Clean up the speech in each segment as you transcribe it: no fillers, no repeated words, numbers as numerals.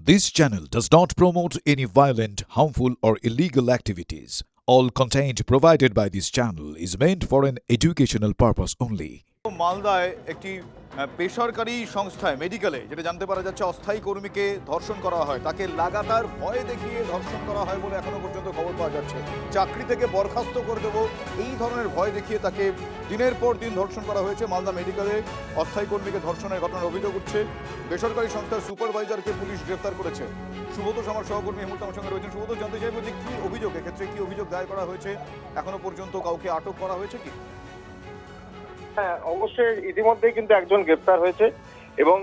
This channel does not promote any violent, harmful, or illegal activities. All content provided by this channel is meant for an educational purpose only. মালদায় একটি বেসরকারি সংস্থায় মেডিকেলে যেটা জানতে পারা যাচ্ছে অস্থায়ী কর্মীকে ধর্ষণ করা হয়, তাকে লাগাতার ভয় দেখিয়ে ধর্ষণ করা হয় বলে এখনো পর্যন্ত খবর পাওয়া যাচ্ছে। চাকরি থেকে বরখাস্ত করে দেবো এই ধরনের ভয় দেখিয়ে তাকে দিনের পর দিন ধর্ষণ করা হয়েছে। মালদা মেডিকেলে অস্থায়ী কর্মীকে ধর্ষণের ঘটনার অভিযোগ উঠছে। বেসরকারি সংস্থার সুপারভাইজারকে পুলিশ গ্রেফতার করেছে। সুব্রত আমার সহকর্মী এই মুহূর্তে আমার সঙ্গে রয়েছেন। সুব্রত, জানতে চাইব যে কি অভিযোগ, এক্ষেত্রে কি অভিযোগ দায়ের করা হয়েছে, এখনো পর্যন্ত কাউকে আটক করা হয়েছে কি? হ্যাঁ, অবশ্যই ইতিমধ্যেই কিন্তু একজন গ্রেপ্তার হয়েছে এবং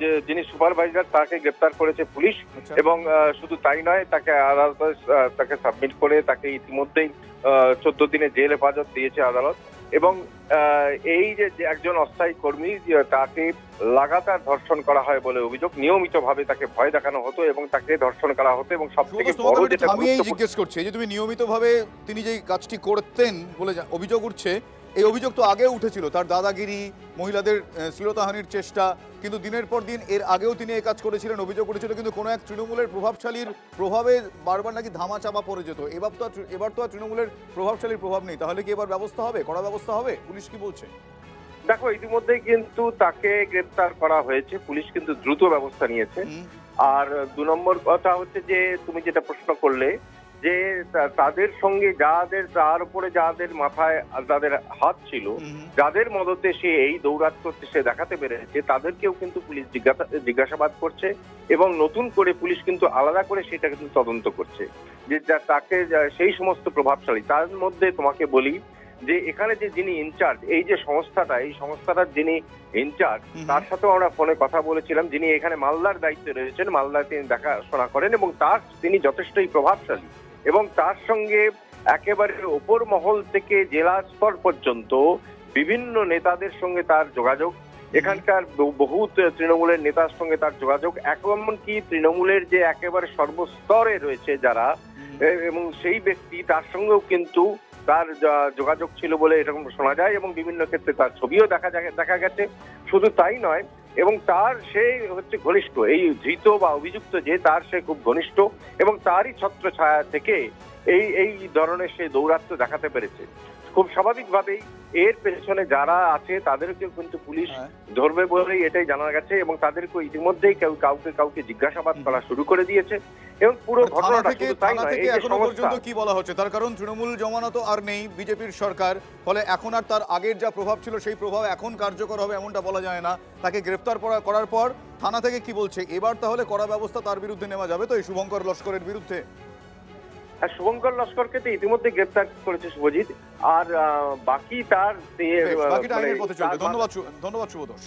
যে যিনি সুপারভাইজার তাকে গ্রেপ্তার করেছে পুলিশ। এবং শুধু তাই নয়, তাকে আদালতে তাকে সাবমিট করে তাকে ইতিমধ্যেই 14 দিনের জেল হেফাজত দিয়েছে আদালত। এবং এই যে একজন অস্থায়ী কর্মী তাকে লাগাতার ধর্ষণ করা হয় বলে অভিযোগ। নিয়মিতভাবে তাকে ভয় দেখানো হতো এবং তাকে ধর্ষণ করা হতো। এবং সবথেকে বড় যেটা আমি এই জিজ্ঞেস করছি, যে তুমি নিয়মিতভাবে তিনি যে কাজটি করতেন বলে অভিযোগ উঠছে, এই অভিযোগ তো আগেও উঠেছিল, তার দাদাগিরি, মহিলাদের শ্লীলতাহানির চেষ্টা, কিন্তু দিনের পর দিন এর আগেও তিনি এই কাজ করেছিলেন, অভিযোগ উঠেছিল, কিন্তু কোনো এক তৃণমূলের প্রভাবশালীর প্রভাবে বারবার নাকি ধামা চাপা পড়ে যেত। এবার তো আর তৃণমূলের প্রভাবশালীর প্রভাব নেই, তাহলে কি এবার ব্যবস্থা হবে, কড়া ব্যবস্থা হবে? পুলিশ কি বলছে? দেখো, ইতিমধ্যেই কিন্তু তাকে গ্রেপ্তার করা হয়েছে, পুলিশ কিন্তু দ্রুত ব্যবস্থা নিয়েছে। আর 2 নম্বর কথা হচ্ছে যে তুমি যেটা প্রশ্ন করলে, যে তাদের সঙ্গে তার উপরে যাদের মাথায় যাদের হাত ছিল, যাদের মদতে সে এই দৌরাত্ম সে দেখাতে পেরেছে, তাদেরকেও কিন্তু পুলিশ জিজ্ঞাসাবাদ করছে। এবং নতুন করে পুলিশ কিন্তু আলাদা করে সেটা কিন্তু তদন্ত করছে, যে তাকে সেই সমস্ত প্রভাবশালী। তার মধ্যে তোমাকে বলি যে এখানে যে যিনি ইনচার্জ, এই যে সংস্থাটার যিনি ইনচার্জ, তার সাথেও আমরা ফোনে কথা বলেছিলাম। যিনি এখানে মালদার দায়িত্বে রয়েছেন, মালদায় তিনি দেখাশোনা করেন এবং তিনি যথেষ্টই প্রভাবশালী। এবং তার সঙ্গে একেবারে ওপর মহল থেকে জেলা স্তর পর্যন্ত বিভিন্ন নেতাদের সঙ্গে তার যোগাযোগ। এখানকার বহু তৃণমূলের নেতার সঙ্গে তার যোগাযোগ, এমনকি তৃণমূলের যে একেবারে সর্বস্তরে রয়েছে যারা, এবং সেই ব্যক্তি তার সঙ্গেও কিন্তু তার যোগাযোগ ছিল বলে এরকম শোনা যায়। এবং বিভিন্ন ক্ষেত্রে তার ছবিও দেখা গেছে। শুধু তাই নয়, এবং তার সে হচ্ছে ঘনিষ্ঠ, এই ধৃত বা অভিযুক্ত যে তার সে খুব ঘনিষ্ঠ, এবং তারই ছত্রছায়া থেকে এই ধরনের সে দৌরাত্ম্য দেখাতে পেরেছে। খুব স্বাভাবিকভাবেই এর পেছনে যারা আছে তাদেরকেও কিন্তু পুলিশ ধরবে বলেই এটাই জানা গেছে। এবং তাদেরকে ইতিমধ্যেই কাউকে জিজ্ঞাসাবাদ করা শুরু করে দিয়েছে। এবং পুরো ঘটনাটা শুধু তাই নয়, এই যে পর্যন্ত কি বলা হচ্ছে, তার কারণ তৃণমূল জমানা তো আর নেই, বিজেপির সরকার, ফলে এখন আর তার আগের যা প্রভাব ছিল সেই প্রভাব এখন কার্যকর হবে এমনটা বলা যায় না। তাকে গ্রেফতার করার পর থানা থেকে কি বলছে, এবার তাহলে কড়া ব্যবস্থা তার বিরুদ্ধে নেওয়া যাবে তো, এই শুভঙ্কর লস্করের বিরুদ্ধে? আর শুভঙ্কর লস্করকে তো ইতিমধ্যে গ্রেপ্তার করেছে শুভজিৎ। আর বাকি তার বাকিটা আইনের পথে চলবে। ধন্যবাদ শুভদোষ।